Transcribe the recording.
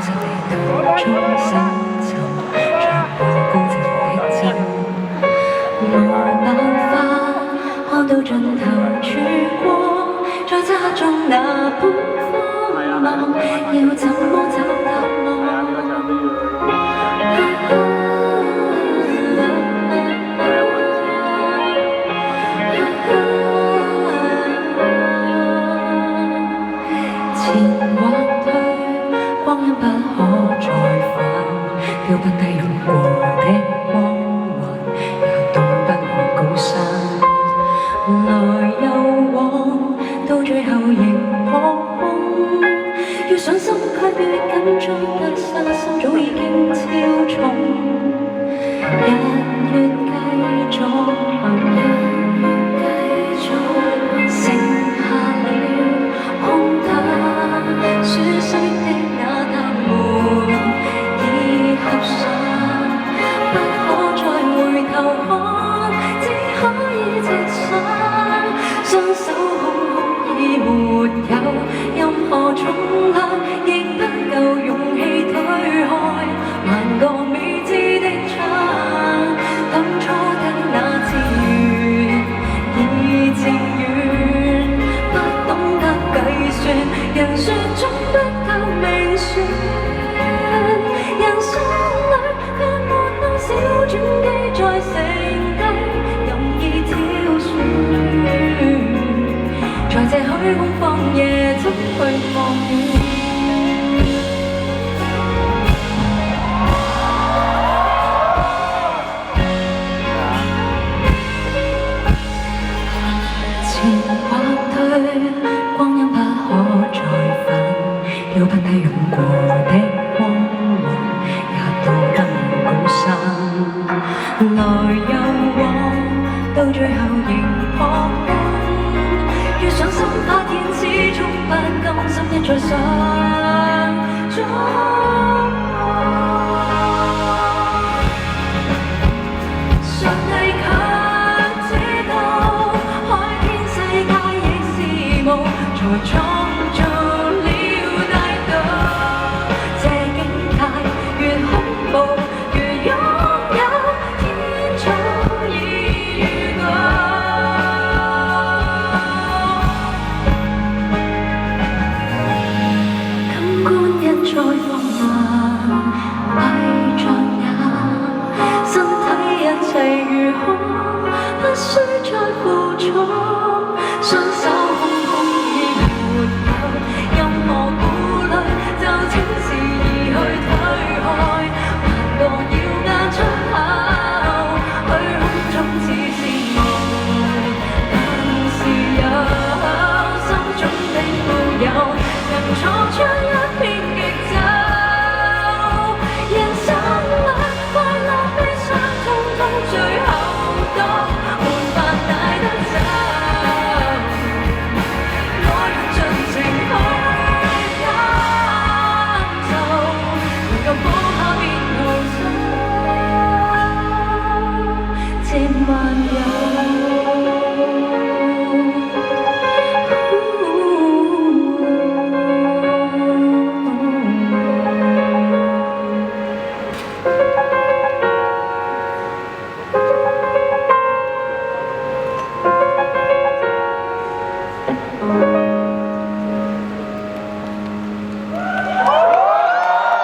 實地途中深沉，像無高靜的針。無辦法看到盡頭曙光，在漆黑中那般慌忙，要怎麼找答案？前或退，光陰不可再返，飄不低湧過的光環，也動不了高山。來又往，到最後仍撲空，越上心卻越緊張得失心早已經超重。日月繼續行，剩下了空等，舒適的那道門已合上，不可再回頭看，只可以直上，雙手空空已沒有任何重量，亦不夠勇氣推開萬個未知的窗。當初的那次緣已漸遠，不懂得計算，人說總不透明船，人生裏卻沒多少轉機在剩低，任意挑選，在這虛空荒野怎去望遠？前或退，光陰不可再返，飄不低湧過的光環，也到不了高山。來又往，到最後仍撲空，越上心發現始終不甘心一再想觸碰。上帝卻知道，海天世界亦是夢，才錯。